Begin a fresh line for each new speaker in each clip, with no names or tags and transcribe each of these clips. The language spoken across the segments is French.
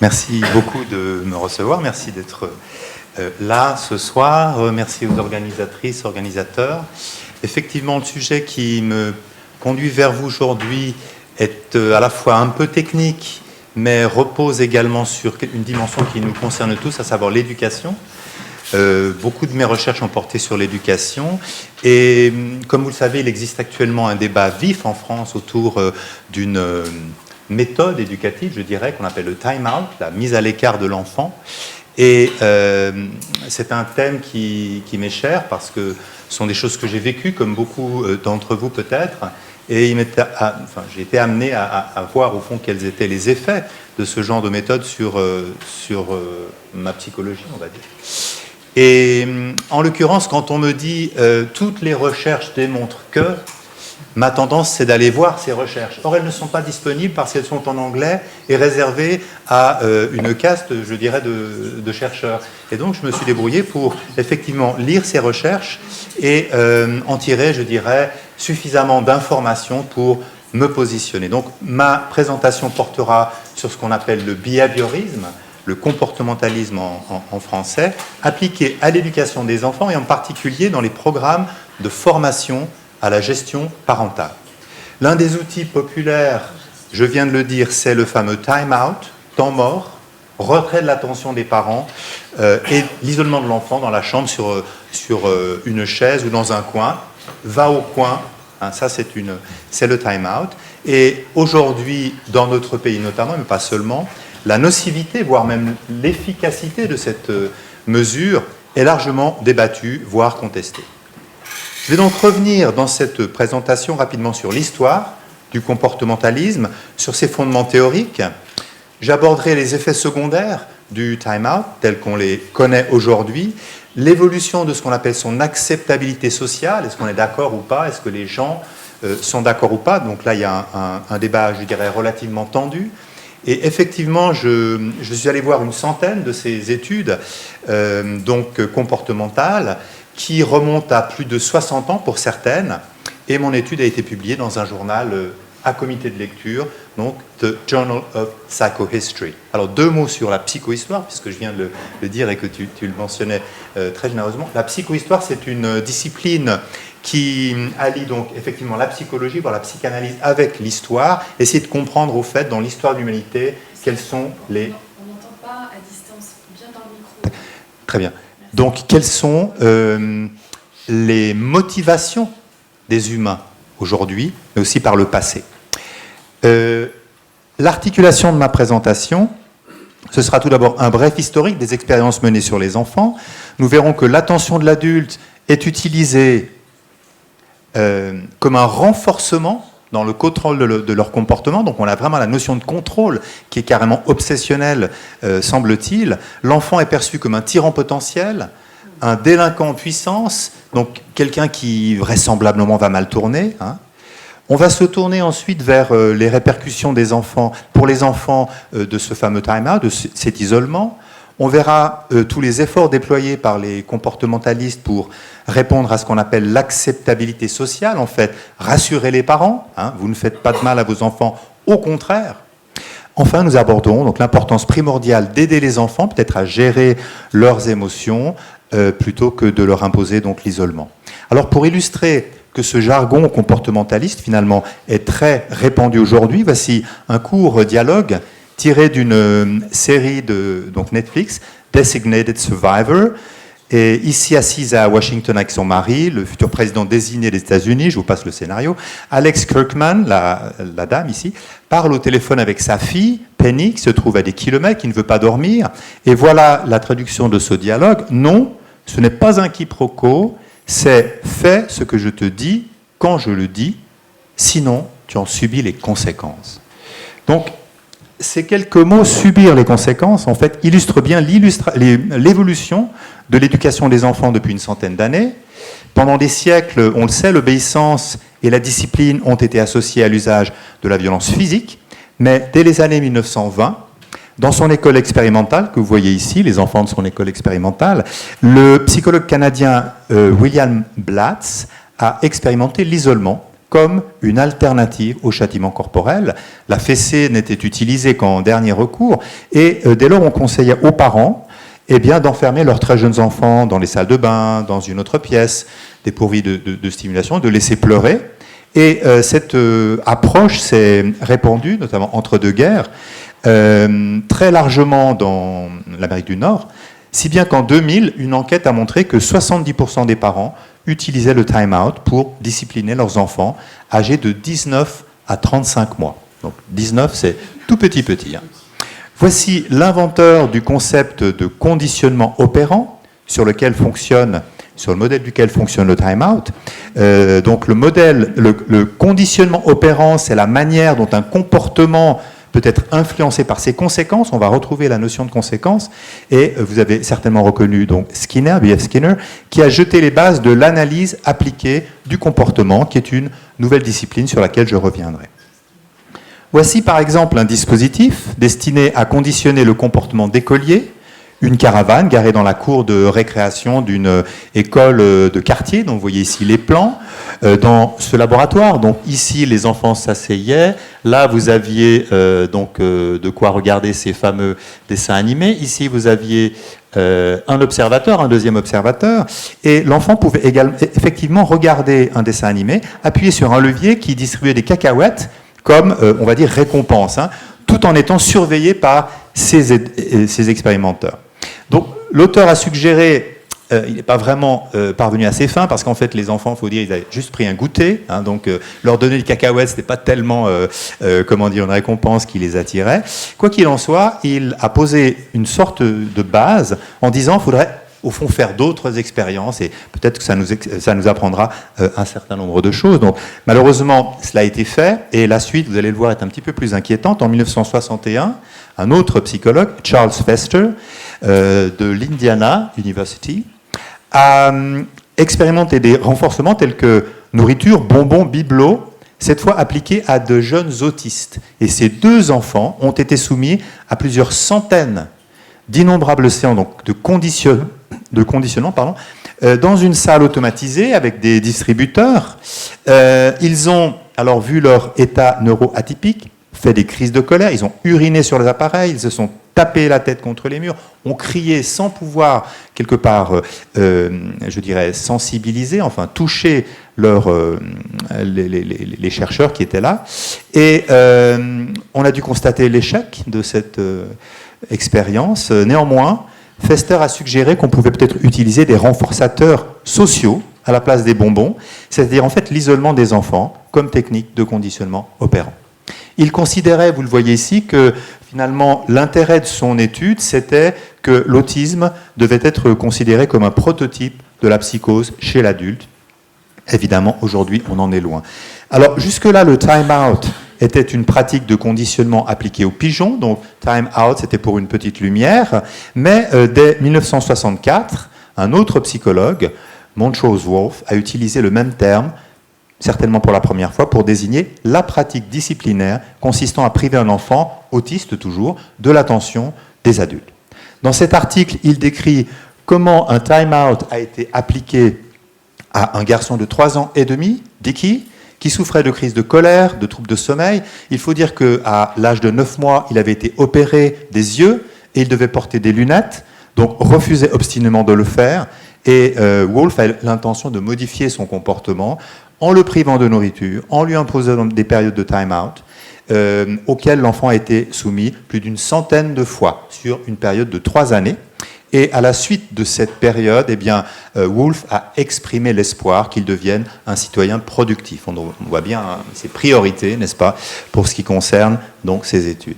Merci beaucoup de me recevoir. Merci d'être là ce soir. Merci aux organisatrices, organisateurs. Effectivement, le sujet qui me conduit vers vous aujourd'hui est à la fois un peu technique, mais repose également sur une dimension qui nous concerne tous, à savoir l'éducation. Beaucoup de mes recherches ont porté sur l'éducation et comme vous le savez, il existe actuellement un débat vif en France autour d'une méthode éducative, je dirais, qu'on appelle le time-out, la mise à l'écart de l'enfant. Et c'est un thème qui m'est cher parce que ce sont des choses que j'ai vécues, comme beaucoup d'entre vous peut-être, et j'ai été amené à voir au fond quels étaient les effets de ce genre de méthode sur ma psychologie, on va dire. Et en l'occurrence, quand on me dit toutes les recherches démontrent que, ma tendance c'est d'aller voir ces recherches. Or, elles ne sont pas disponibles parce qu'elles sont en anglais et réservées à une caste, je dirais, de chercheurs. Et donc, je me suis débrouillé pour effectivement lire ces recherches et en tirer, je dirais, suffisamment d'informations pour me positionner. Donc, ma présentation portera sur ce qu'on appelle le behaviorisme, le comportementalisme en français, appliqué à l'éducation des enfants et en particulier dans les programmes de formation à la gestion parentale. L'un des outils populaires, je viens de le dire, c'est le fameux time-out, temps mort, retrait de l'attention des parents et l'isolement de l'enfant dans la chambre sur une chaise ou dans un coin. Va au coin, hein, ça c'est le time-out. Et aujourd'hui, dans notre pays notamment, mais pas seulement, la nocivité, voire même l'efficacité de cette mesure est largement débattue, voire contestée. Je vais donc revenir dans cette présentation rapidement sur l'histoire du comportementalisme, sur ses fondements théoriques. J'aborderai les effets secondaires du time-out, tels qu'on les connaît aujourd'hui, l'évolution de ce qu'on appelle son acceptabilité sociale, est-ce qu'on est d'accord ou pas, est-ce que les gens sont d'accord ou pas, donc là il y a un débat, je dirais, relativement tendu. Et effectivement, je suis allé voir une centaine de ces études comportementales qui remontent à plus de 60 ans pour certaines. Et mon étude a été publiée dans un journal à comité de lecture, donc The Journal of Psychohistory. Alors, deux mots sur la psychohistoire, puisque je viens de le dire et que tu le mentionnais très généreusement. La psychohistoire, c'est une discipline qui allie donc effectivement la psychologie, voire la psychanalyse avec l'histoire, essayer de comprendre au fait, dans l'histoire de l'humanité, quels sont les...
On n'entend pas à distance, bien dans le micro.
Très bien. Donc, quelles sont les motivations des humains aujourd'hui, mais aussi par le passé. L'articulation de ma présentation, ce sera tout d'abord un bref historique des expériences menées sur les enfants. Nous verrons que l'attention de l'adulte est utilisée comme un renforcement dans le contrôle de leur comportement. Donc on a vraiment la notion de contrôle qui est carrément obsessionnelle, semble-t-il. L'enfant est perçu comme un tyran potentiel, un délinquant en puissance, donc quelqu'un qui vraisemblablement va mal tourner. Hein. On va se tourner ensuite vers les répercussions des enfants, pour les enfants de ce fameux time-out, de cet isolement. On verra tous les efforts déployés par les comportementalistes pour répondre à ce qu'on appelle l'acceptabilité sociale, en fait, rassurer les parents, hein, vous ne faites pas de mal à vos enfants, au contraire. Enfin, nous aborderons donc l'importance primordiale d'aider les enfants, peut-être à gérer leurs émotions, plutôt que de leur imposer donc l'isolement. Alors, pour illustrer que ce jargon comportementaliste, finalement, est très répandu aujourd'hui, voici un court dialogue tiré d'une série de Netflix, Designated Survivor, et ici assise à Washington avec son mari, le futur président désigné des États-Unis, je vous passe le scénario, Alex Kirkman, la dame ici, parle au téléphone avec sa fille, Penny, qui se trouve à des kilomètres, qui ne veut pas dormir, et voilà la traduction de ce dialogue. Non, ce n'est pas un quiproquo, c'est « fais ce que je te dis quand je le dis, sinon tu en subis les conséquences ». Donc, ces quelques mots, subir les conséquences, en fait, illustrent bien l'évolution de l'éducation des enfants depuis une centaine d'années. Pendant des siècles, on le sait, l'obéissance et la discipline ont été associées à l'usage de la violence physique, mais dès les années 1920, dans son école expérimentale, que vous voyez ici, les enfants de son école expérimentale, le psychologue canadien William Blatz a expérimenté l'isolement comme une alternative au châtiment corporel. La fessée n'était utilisée qu'en dernier recours, et dès lors on conseillait aux parents d'enfermer leurs très jeunes enfants dans les salles de bain, dans une autre pièce, dépourvue de stimulation, de laisser pleurer. Et cette approche s'est répandue, notamment entre deux guerres, très largement dans l'Amérique du Nord, si bien qu'en 2000, une enquête a montré que 70% des parents utilisaient le time-out pour discipliner leurs enfants âgés de 19 à 35 mois. Donc 19, c'est tout petit. Hein. Voici l'inventeur du concept de conditionnement opérant sur le modèle duquel fonctionne le time-out. Donc le conditionnement opérant, c'est la manière dont un comportement peut être influencé par ses conséquences. On va retrouver la notion de conséquence. Et vous avez certainement reconnu donc Skinner, B.F. Skinner, qui a jeté les bases de l'analyse appliquée du comportement, qui est une nouvelle discipline sur laquelle je reviendrai. Voici par exemple un dispositif destiné à conditionner le comportement d'écoliers. Une caravane garée dans la cour de récréation d'une école de quartier, donc vous voyez ici les plans, dans ce laboratoire. Donc ici, les enfants s'asseyaient. Là, vous aviez de quoi regarder ces fameux dessins animés. Ici, vous aviez un observateur, un deuxième observateur, et l'enfant pouvait également, effectivement regarder un dessin animé, appuyer sur un levier qui distribuait des cacahuètes comme, on va dire, récompense, hein, tout en étant surveillé par ces expérimenteurs. Donc, l'auteur a suggéré, il n'est pas vraiment parvenu à ses fins, parce qu'en fait, les enfants, il faut dire, ils avaient juste pris un goûter, hein, donc leur donner des cacahuètes, ce n'était pas tellement, une récompense qui les attirait. Quoi qu'il en soit, il a posé une sorte de base en disant qu'il faudrait, au fond, faire d'autres expériences, et peut-être que ça nous apprendra un certain nombre de choses. Donc, malheureusement, cela a été fait, et la suite, vous allez le voir, est un petit peu plus inquiétante. En 1961, un autre psychologue, Charles Fester, de l'Indiana University, a expérimenté des renforcements tels que nourriture, bonbons, bibelots, cette fois appliqués à de jeunes autistes. Et ces deux enfants ont été soumis à plusieurs centaines d'innombrables séances donc de conditionnement, dans une salle automatisée avec des distributeurs. Ils ont alors vu leur état neuroatypique, fait des crises de colère, ils ont uriné sur les appareils, ils se sont tapés la tête contre les murs, ont crié sans pouvoir, quelque part, sensibiliser, enfin toucher les chercheurs qui étaient là. Et on a dû constater l'échec de cette expérience. Néanmoins, Fester a suggéré qu'on pouvait peut-être utiliser des renforçateurs sociaux à la place des bonbons, c'est-à-dire en fait l'isolement des enfants comme technique de conditionnement opérant. Il considérait, vous le voyez ici, que finalement l'intérêt de son étude, c'était que l'autisme devait être considéré comme un prototype de la psychose chez l'adulte. Évidemment, aujourd'hui, on en est loin. Alors, jusque-là, le time-out était une pratique de conditionnement appliquée aux pigeons. Donc, time-out, c'était pour une petite lumière. Mais dès 1964, un autre psychologue, Montrose Wolfe, a utilisé le même terme, certainement pour la première fois, pour désigner la pratique disciplinaire consistant à priver un enfant, autiste toujours, de l'attention des adultes. Dans cet article, il décrit comment un time-out a été appliqué à un garçon de 3 ans et demi, Dickie, qui souffrait de crises de colère, de troubles de sommeil. Il faut dire qu'à l'âge de 9 mois, il avait été opéré des yeux et il devait porter des lunettes, donc refusait obstinément de le faire. Et Wolfe a l'intention de modifier son comportement en le privant de nourriture, en lui imposant des périodes de time-out, auxquelles l'enfant a été soumis plus d'une centaine de fois sur une période de 3 années. Et à la suite de cette période, Wolfe a exprimé l'espoir qu'il devienne un citoyen productif. On voit bien ses priorités, n'est-ce pas, pour ce qui concerne donc ses études.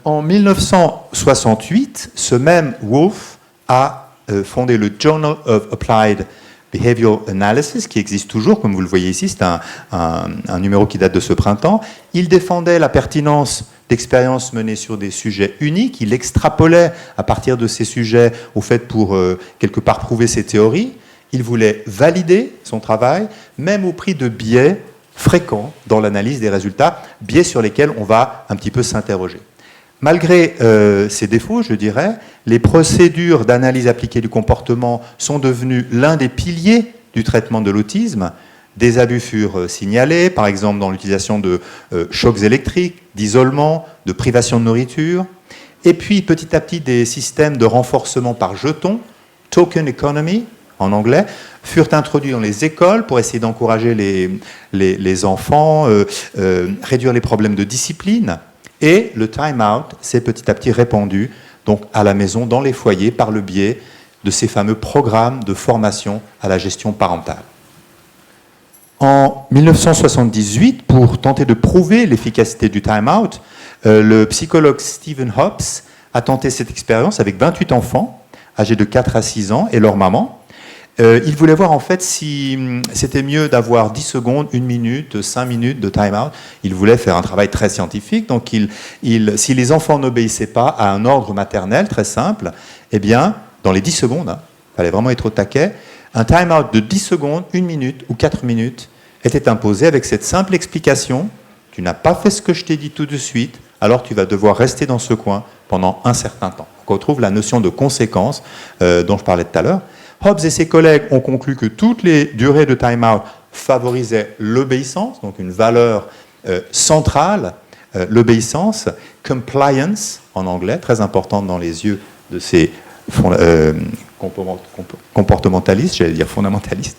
En 1968, ce même Wolfe a fondé le Journal of Applied Behavioral Analysis, qui existe toujours, comme vous le voyez ici, c'est un numéro qui date de ce printemps. Il défendait la pertinence d'expériences menées sur des sujets uniques. Il extrapolait à partir de ces sujets au fait pour quelque part prouver ses théories. Il voulait valider son travail, même au prix de biais fréquents dans l'analyse des résultats, biais sur lesquels on va un petit peu s'interroger. Malgré ces défauts, je dirais, les procédures d'analyse appliquée du comportement sont devenues l'un des piliers du traitement de l'autisme. Des abus furent signalés, par exemple dans l'utilisation de chocs électriques, d'isolement, de privation de nourriture. Et puis, petit à petit, des systèmes de renforcement par jetons, token economy en anglais, furent introduits dans les écoles pour essayer d'encourager les enfants, réduire les problèmes de discipline. Et le time-out s'est petit à petit répandu donc, à la maison, dans les foyers, par le biais de ces fameux programmes de formation à la gestion parentale. En 1978, pour tenter de prouver l'efficacité du time-out, le psychologue Stephen Hobbs a tenté cette expérience avec 28 enfants âgés de 4 à 6 ans et leur maman. Il voulait voir en fait si c'était mieux d'avoir 10 secondes, 1 minute, 5 minutes de time-out. Il voulait faire un travail très scientifique. Donc si les enfants n'obéissaient pas à un ordre maternel très simple, eh bien, dans les 10 secondes, il fallait vraiment être au taquet, un time-out de 10 secondes, 1 minute ou 4 minutes était imposé avec cette simple explication: tu n'as pas fait ce que je t'ai dit tout de suite, alors tu vas devoir rester dans ce coin pendant un certain temps. On retrouve la notion de conséquence dont je parlais tout à l'heure. Hobbs et ses collègues ont conclu que toutes les durées de time-out favorisaient l'obéissance, donc une valeur centrale, l'obéissance, compliance en anglais, très importante dans les yeux de ces comportementalistes, j'allais dire fondamentalistes.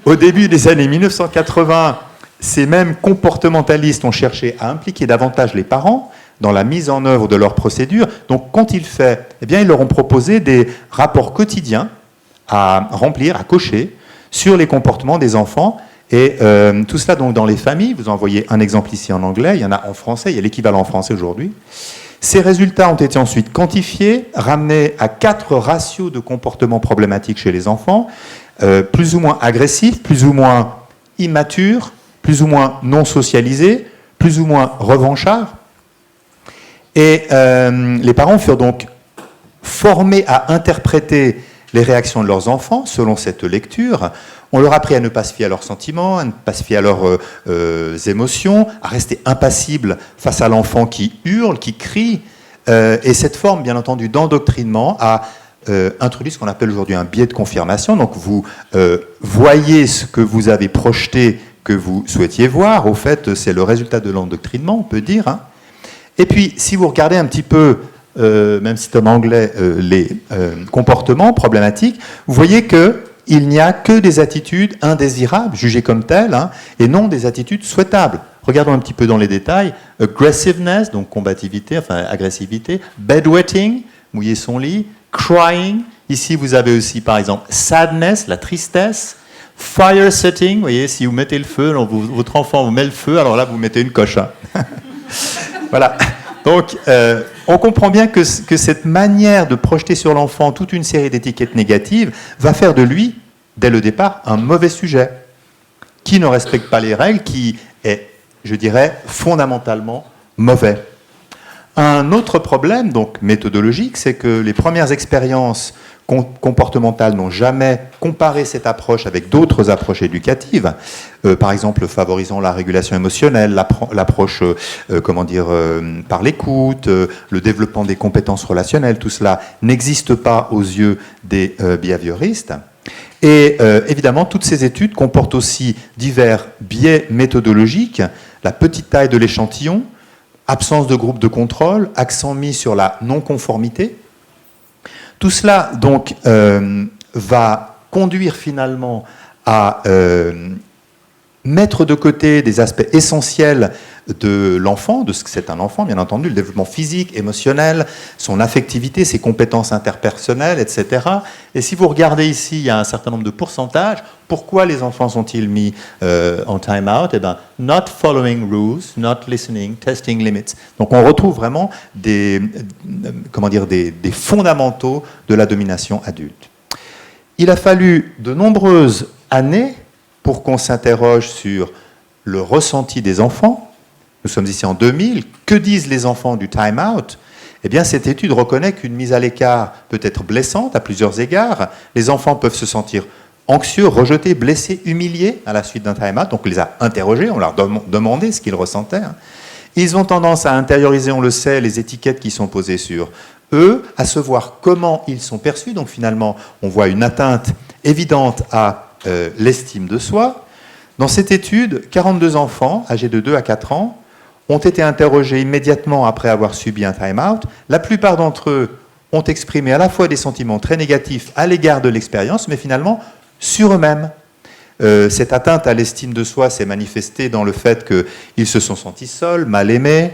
Au début des années 1980, ces mêmes comportementalistes ont cherché à impliquer davantage les parents dans la mise en œuvre de leurs procédures. Donc, qu'ont-ils fait ? Eh bien, ils leur ont proposé des rapports quotidiens à remplir, à cocher, sur les comportements des enfants. Et tout cela, donc, dans les familles. Vous en voyez un exemple ici en anglais. Il y en a en français. Il y a l'équivalent en français aujourd'hui. Ces résultats ont été ensuite quantifiés, ramenés à 4 ratios de comportements problématiques chez les enfants, plus ou moins agressifs, plus ou moins immatures, plus ou moins non socialisés, plus ou moins revanchards. Et les parents furent donc formés à interpréter les réactions de leurs enfants selon cette lecture. On leur a appris à ne pas se fier à leurs sentiments, à ne pas se fier à leurs émotions, à rester impassibles face à l'enfant qui hurle, qui crie. Et cette forme, bien entendu, d'endoctrinement a introduit ce qu'on appelle aujourd'hui un biais de confirmation. Donc vous voyez ce que vous avez projeté, que vous souhaitiez voir. Au fait, c'est le résultat de l'endoctrinement, on peut dire. Hein. Et puis, si vous regardez un petit peu, même si c'est en anglais, les comportements problématiques, vous voyez qu'il n'y a que des attitudes indésirables, jugées comme telles, hein, et non des attitudes souhaitables. Regardons un petit peu dans les détails. Aggressiveness, donc combativité, enfin agressivité. Bedwetting, mouiller son lit. Crying, ici vous avez aussi par exemple sadness, la tristesse. Fire setting, vous voyez, si vous mettez le feu, alors votre enfant vous met le feu, alors là vous mettez une coche. Hein. Voilà. Donc, on comprend bien que cette manière de projeter sur l'enfant toute une série d'étiquettes négatives va faire de lui, dès le départ, un mauvais sujet, qui ne respecte pas les règles, qui est, je dirais, fondamentalement mauvais. Un autre problème, donc méthodologique, c'est que les premières expériences comportementales n'ont jamais comparé cette approche avec d'autres approches éducatives, par exemple favorisant la régulation émotionnelle, l'approche par l'écoute, le développement des compétences relationnelles. Tout cela n'existe pas aux yeux des behavioristes. Et évidemment, toutes ces études comportent aussi divers biais méthodologiques, la petite taille de l'échantillon, absence de groupe de contrôle, accent mis sur la non-conformité. Tout cela, donc, va conduire finalement à mettre de côté des aspects essentiels de l'enfant, de ce que c'est un enfant, bien entendu, le développement physique, émotionnel, son affectivité, ses compétences interpersonnelles, etc. Et si vous regardez ici, il y a un certain nombre de pourcentages. Pourquoi les enfants sont-ils mis en time-out ? Eh bien, not following rules, not listening, testing limits. Donc on retrouve vraiment des fondamentaux de la domination adulte. Il a fallu de nombreuses années pour qu'on s'interroge sur le ressenti des enfants. Nous sommes ici en 2000. Que disent les enfants du time-out ? Eh bien, cette étude reconnaît qu'une mise à l'écart peut être blessante à plusieurs égards. Les enfants peuvent se sentir anxieux, rejetés, blessés, humiliés à la suite d'un time-out. Donc, on les a interrogés, on leur a demandé ce qu'ils ressentaient. Ils ont tendance à intérioriser, on le sait, les étiquettes qui sont posées sur eux, à se voir comment ils sont perçus. Donc, finalement, on voit une atteinte évidente à l'estime de soi. Dans cette étude, 42 enfants âgés de 2 à 4 ans ont été interrogés immédiatement après avoir subi un time-out. La plupart d'entre eux ont exprimé à la fois des sentiments très négatifs à l'égard de l'expérience, mais finalement sur eux-mêmes. Cette atteinte à l'estime de soi s'est manifestée dans le fait qu'ils se sont sentis seuls, mal aimés,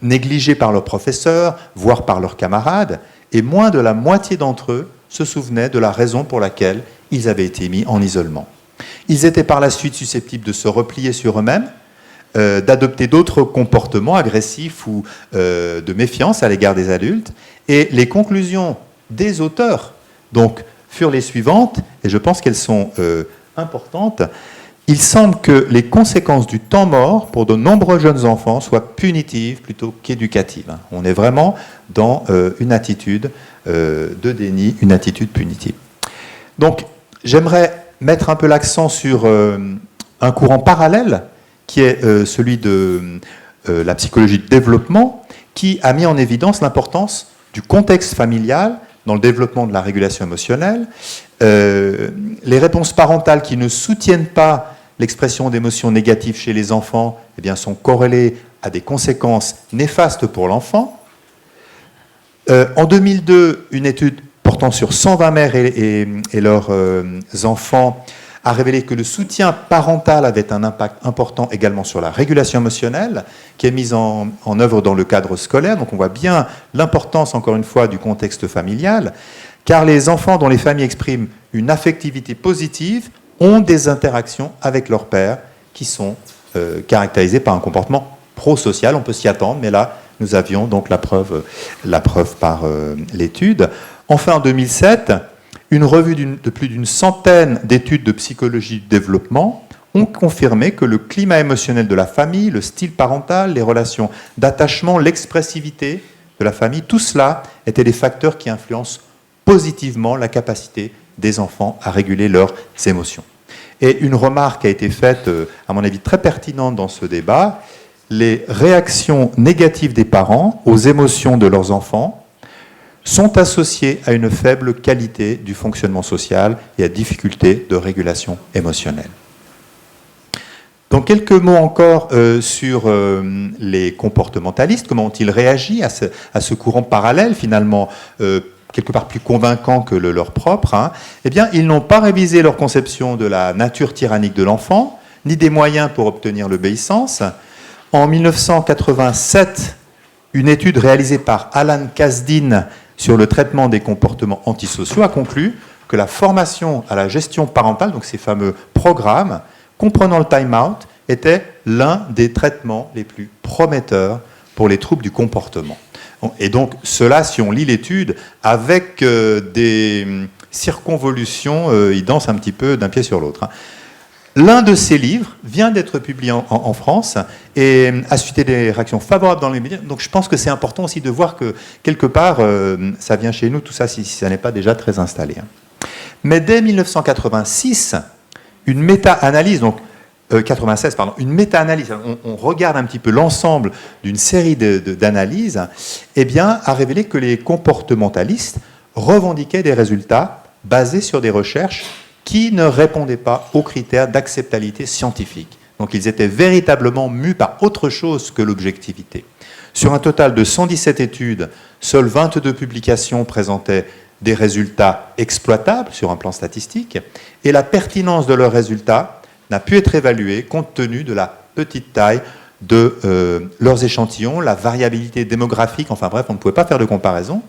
négligés par leurs professeurs, voire par leurs camarades, et moins de la moitié d'entre eux se souvenaient de la raison pour laquelle ils avaient été mis en isolement. Ils étaient par la suite susceptibles de se replier sur eux-mêmes, d'adopter d'autres comportements agressifs ou de méfiance à l'égard des adultes, et les conclusions des auteurs donc, furent les suivantes, et je pense qu'elles sont importantes. Il semble que les conséquences du temps mort pour de nombreux jeunes enfants soient punitives plutôt qu'éducatives. On est vraiment dans une attitude de déni, une attitude punitive. Donc, j'aimerais mettre un peu l'accent sur un courant parallèle qui est celui de la psychologie de développement, qui a mis en évidence l'importance du contexte familial dans le développement de la régulation émotionnelle. Les réponses parentales qui ne soutiennent pas l'expression d'émotions négatives chez les enfants eh bien, sont corrélées à des conséquences néfastes pour l'enfant. En 2002, une étude portant sur 120 mères et leurs enfants a révélé que le soutien parental avait un impact important également sur la régulation émotionnelle, qui est mise en œuvre dans le cadre scolaire. Donc on voit bien l'importance, encore une fois, du contexte familial, car les enfants dont les familles expriment une affectivité positive ont des interactions avec leur père qui sont caractérisées par un comportement pro-social. On peut s'y attendre, mais là, nous avions donc la preuve par l'étude. Enfin, en 2007, une revue de plus d'une centaine d'études de psychologie du développement ont confirmé que le climat émotionnel de la famille, le style parental, les relations d'attachement, l'expressivité de la famille, tout cela étaient des facteurs qui influencent positivement la capacité des enfants à réguler leurs émotions. Et une remarque a été faite, à mon avis, très pertinente dans ce débat. Les réactions négatives des parents aux émotions de leurs enfants sont associées à une faible qualité du fonctionnement social et à difficulté de régulation émotionnelle. Donc quelques mots encore sur les comportementalistes, comment ont-ils réagi à ce courant parallèle finalement quelque part plus convaincant que le leur propre, hein. Eh bien, ils n'ont pas révisé leur conception de la nature tyrannique de l'enfant, ni des moyens pour obtenir l'obéissance. En 1987, une étude réalisée par Alan Kasdin sur le traitement des comportements antisociaux a conclu que la formation à la gestion parentale, donc ces fameux programmes, comprenant le time-out, était l'un des traitements les plus prometteurs pour les troubles du comportement. Et donc, cela, si on lit l'étude, avec des circonvolutions, il danse un petit peu d'un pied sur l'autre. Hein. L'un de ces livres vient d'être publié en France et a suscité des réactions favorables dans les médias. Donc, je pense que c'est important aussi de voir que, quelque part, ça vient chez nous, tout ça, si ça n'est pas déjà très installé. Hein. Mais dès 1986, une méta-analyse, donc 96, pardon, une méta-analyse, on regarde un petit peu l'ensemble d'une série d'analyses, eh bien, a révélé que les comportementalistes revendiquaient des résultats basés sur des recherches qui ne répondaient pas aux critères d'acceptabilité scientifique. Donc ils étaient véritablement mus par autre chose que l'objectivité. Sur un total de 117 études, seules 22 publications présentaient des résultats exploitables sur un plan statistique, et la pertinence de leurs résultats n'a pu être évaluée compte tenu de la petite taille de leurs échantillons, la variabilité démographique, enfin bref, on ne pouvait pas faire de comparaison.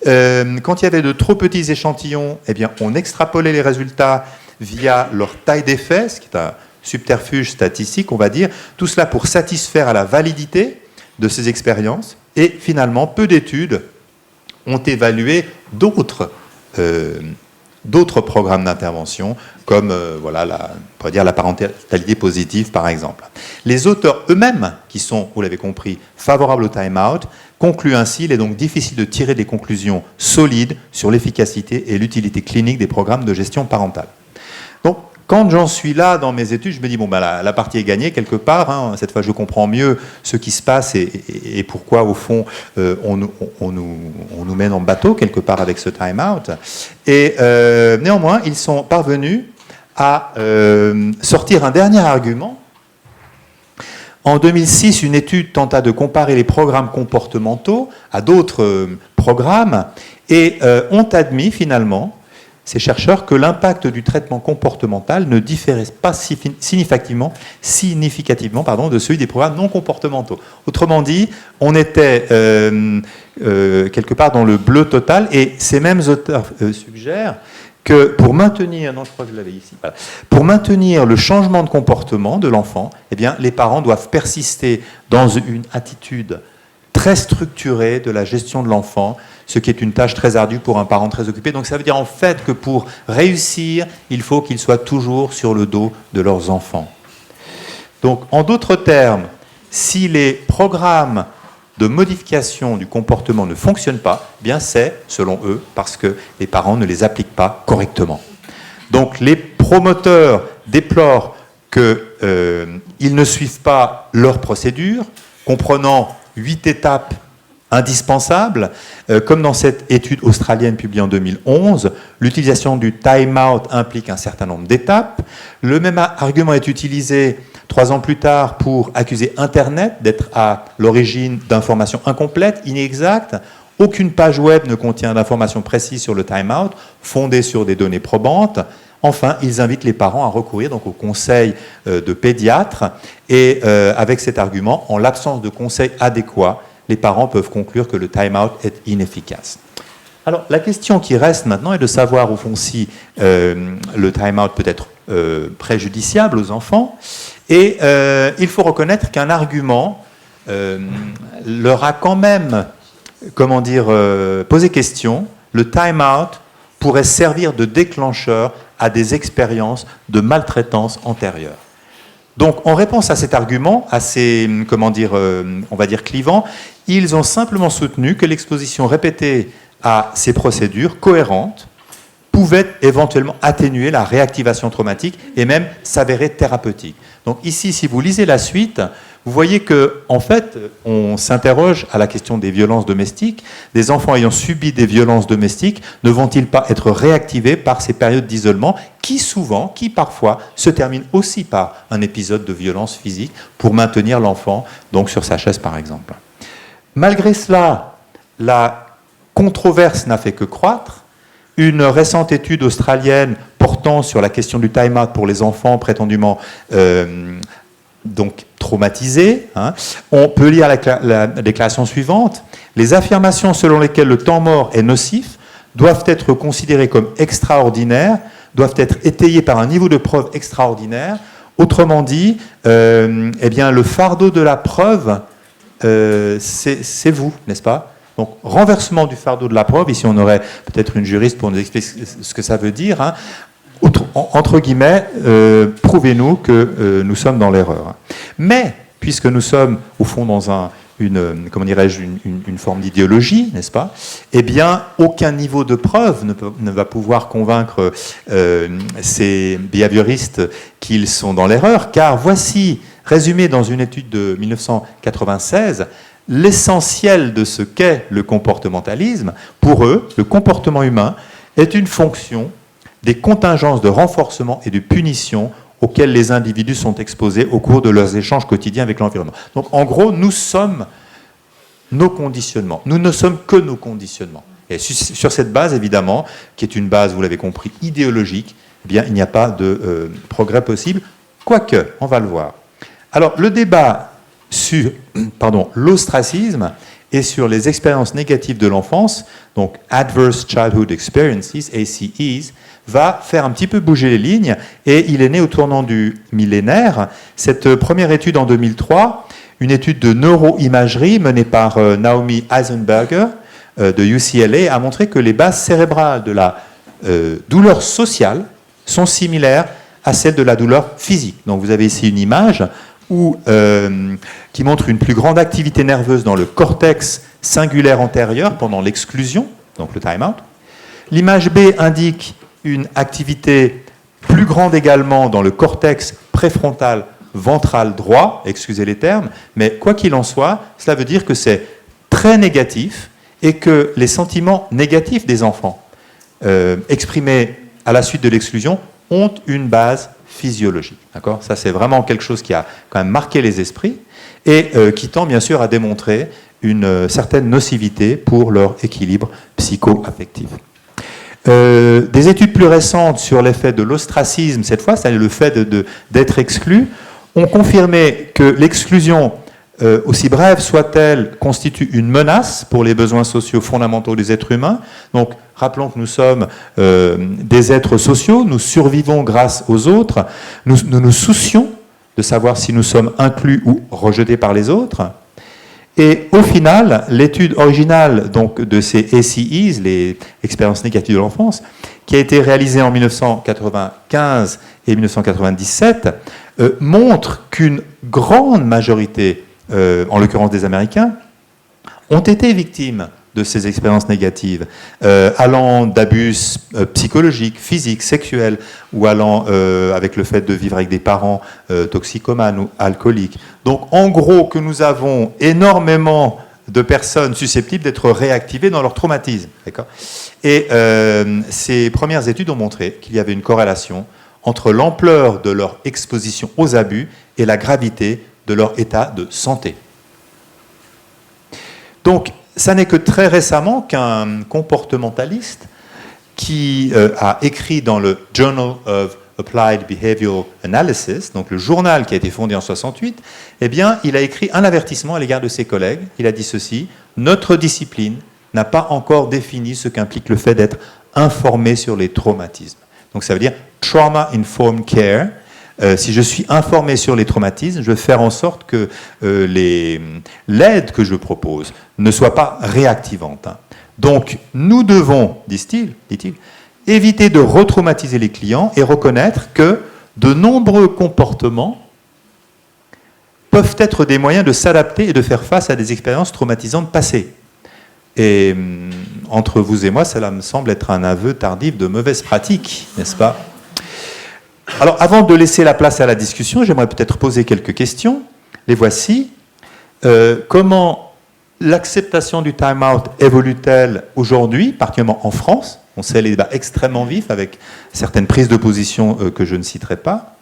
Quand il y avait de trop petits échantillons, eh bien, on extrapolait les résultats via leur taille d'effet, ce qui est un subterfuge statistique, on va dire, tout cela pour satisfaire à la validité de ces expériences, et finalement, peu d'études ont évalué d'autres programmes d'intervention, comme voilà, on pourrait dire la parentalité positive, par exemple. Les auteurs eux-mêmes, qui sont, vous l'avez compris, favorables au time-out, concluent ainsi, il est donc difficile de tirer des conclusions solides sur l'efficacité et l'utilité clinique des programmes de gestion parentale. Donc, quand j'en suis là dans mes études, je me dis, bon, ben, la partie est gagnée quelque part, hein, cette fois je comprends mieux ce qui se passe et pourquoi, au fond, on nous mène en bateau quelque part avec ce time-out. Et néanmoins, ils sont parvenus à sortir un dernier argument. En 2006, une étude tenta de comparer les programmes comportementaux à d'autres programmes et ont admis finalement, ces chercheurs, que l'impact du traitement comportemental ne différait pas significativement de celui des programmes non comportementaux. Autrement dit, on était quelque part dans le bleu total, et ces mêmes auteurs suggèrent que pour maintenir, non, je crois que je l'avais ici, voilà, pour maintenir le changement de comportement de l'enfant, eh bien, les parents doivent persister dans une attitude très structurée de la gestion de l'enfant, ce qui est une tâche très ardue pour un parent très occupé. Donc ça veut dire en fait que pour réussir, il faut qu'ils soient toujours sur le dos de leurs enfants. Donc en d'autres termes, si les programmes de modification du comportement ne fonctionnent pas, eh bien c'est, selon eux, parce que les parents ne les appliquent pas correctement. Donc les promoteurs déplorent qu'ils ne suivent pas leur procédure, comprenant 8 étapes indispensables, comme dans cette étude australienne publiée en 2011, l'utilisation du time-out implique un certain nombre d'étapes. Le même argument est utilisé 3 ans plus tard pour accuser Internet d'être à l'origine d'informations incomplètes, inexactes. Aucune page web ne contient d'informations précises sur le time-out, fondées sur des données probantes. Enfin, ils invitent les parents à recourir donc au conseil de pédiatre. Et avec cet argument, en l'absence de conseil adéquat, les parents peuvent conclure que le time-out est inefficace. Alors, la question qui reste maintenant est de savoir, au fond, si le time-out peut être préjudiciable aux enfants. Et il faut reconnaître qu'un argument leur a quand même, posé question. Le time-out pourrait servir de déclencheur à des expériences de maltraitance antérieures. Donc, en réponse à cet argument, assez, on va dire clivant, ils ont simplement soutenu que l'exposition répétée à ces procédures cohérentes pouvait éventuellement atténuer la réactivation traumatique et même s'avérer thérapeutique. Donc ici, si vous lisez la suite, vous voyez que, en fait, on s'interroge à la question des violences domestiques. Des enfants ayant subi des violences domestiques ne vont-ils pas être réactivés par ces périodes d'isolement qui parfois, se terminent aussi par un épisode de violence physique pour maintenir l'enfant donc sur sa chaise, par exemple. Malgré cela, la controverse n'a fait que croître. Une récente étude australienne portant sur la question du time-out pour les enfants prétendument donc traumatisés, on peut lire la déclaration suivante. Les affirmations selon lesquelles le temps mort est nocif doivent être considérées comme extraordinaires, doivent être étayées par un niveau de preuve extraordinaire. Autrement dit, eh bien, le fardeau de la preuve, c'est vous, n'est-ce pas ? Donc, renversement du fardeau de la preuve, ici on aurait peut-être une juriste pour nous expliquer ce que ça veut dire, entre guillemets, prouvez-nous que nous sommes dans l'erreur. Mais, puisque nous sommes au fond dans une forme d'idéologie, n'est-ce pas ? Eh bien, aucun niveau de preuve ne va pouvoir convaincre ces behavioristes qu'ils sont dans l'erreur, car voici, résumé dans une étude de 1996, l'essentiel de ce qu'est le comportementalisme. Pour eux, le comportement humain est une fonction des contingences de renforcement et de punition auxquelles les individus sont exposés au cours de leurs échanges quotidiens avec l'environnement. Donc, en gros, nous sommes nos conditionnements. Nous ne sommes que nos conditionnements. Et sur cette base, évidemment, qui est une base, vous l'avez compris, idéologique, eh bien, il n'y a pas de progrès possible, quoique, on va le voir. Alors, le débat sur l'ostracisme et sur les expériences négatives de l'enfance, donc Adverse Childhood Experiences, ACEs, va faire un petit peu bouger les lignes, et il est né au tournant du millénaire. Cette première étude en 2003, une étude de neuroimagerie menée par Naomi Eisenberger de UCLA, a montré que les bases cérébrales de la douleur sociale sont similaires à celles de la douleur physique. Donc vous avez ici une image qui montre une plus grande activité nerveuse dans le cortex singulaire antérieur pendant l'exclusion, donc le time-out. L'image B indique une activité plus grande également dans le cortex préfrontal ventral droit, excusez les termes, mais quoi qu'il en soit, cela veut dire que c'est très négatif et que les sentiments négatifs des enfants exprimés à la suite de l'exclusion ont une base physiologique. D'accord ? Ça, c'est vraiment quelque chose qui a quand même marqué les esprits et qui tend bien sûr à démontrer une certaine nocivité pour leur équilibre psycho-affectif. Des études plus récentes sur l'effet de l'ostracisme, cette fois, c'est-à-dire le fait d'être exclu, ont confirmé que l'exclusion, aussi brève soit-elle, constitue une menace pour les besoins sociaux fondamentaux des êtres humains. Donc, rappelons que nous sommes des êtres sociaux, nous survivons grâce aux autres, nous nous soucions de savoir si nous sommes inclus ou rejetés par les autres. Et au final, l'étude originale donc, de ces ACEs, les expériences négatives de l'enfance, qui a été réalisée en 1995 et 1997, montre qu'une grande majorité, en l'occurrence des Américains, ont été victimes de ces expériences négatives, allant d'abus psychologiques, physiques, sexuels, ou allant avec le fait de vivre avec des parents toxicomanes ou alcooliques. Donc en gros que nous avons énormément de personnes susceptibles d'être réactivées dans leur traumatisme. D'accord ? Et ces premières études ont montré qu'il y avait une corrélation entre l'ampleur de leur exposition aux abus et la gravité de leur état de santé. Donc, ça n'est que très récemment qu'un comportementaliste qui a écrit dans le Journal of Applied Behavioral Analysis, donc le journal qui a été fondé en 1968, eh bien, il a écrit un avertissement à l'égard de ses collègues. Il a dit ceci: notre discipline n'a pas encore défini ce qu'implique le fait d'être informé sur les traumatismes. Donc ça veut dire Trauma-Informed Care. Si je suis informé sur les traumatismes, je vais faire en sorte que l'aide que je propose ne soit pas réactivante. Donc, nous devons, dit-il, éviter de retraumatiser les clients et reconnaître que de nombreux comportements peuvent être des moyens de s'adapter et de faire face à des expériences traumatisantes passées. Et entre vous et moi, cela me semble être un aveu tardif de mauvaise pratique, n'est-ce pas ? Alors, avant de laisser la place à la discussion, j'aimerais peut-être poser quelques questions. Les voici. Comment l'acceptation du time-out évolue-t-elle aujourd'hui, particulièrement en France ? On sait les débats extrêmement vifs avec certaines prises de position que je ne citerai pas.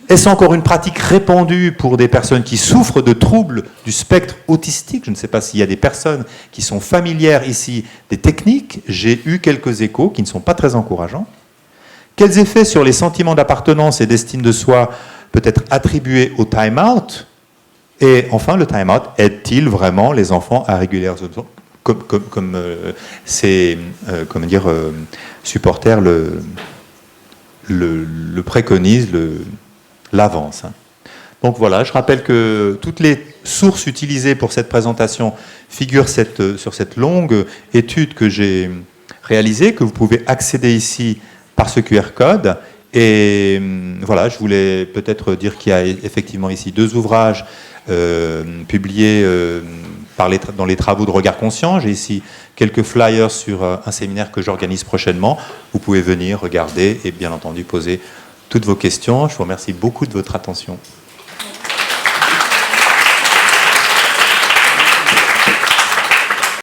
Est-ce encore une pratique répandue pour des personnes qui souffrent de troubles du spectre autistique ? Je ne sais pas s'il y a des personnes qui sont familières ici des techniques. J'ai eu quelques échos qui ne sont pas très encourageants. Quels effets sur les sentiments d'appartenance et d'estime de soi peut être attribué au time-out ? Et enfin, le time-out aide-t-il vraiment les enfants à réguler leurs options, comme ces supporters le préconisent, l'avancent. Donc voilà, je rappelle que toutes les sources utilisées pour cette présentation figurent sur cette longue étude que j'ai réalisée, que vous pouvez accéder ici par ce QR code. Et voilà, je voulais peut-être dire qu'il y a effectivement ici 2 ouvrages publiés dans les travaux de Regard Conscient. J'ai ici quelques flyers sur un séminaire que j'organise prochainement. Vous pouvez venir regarder et bien entendu poser toutes vos questions. Je vous remercie beaucoup de votre attention.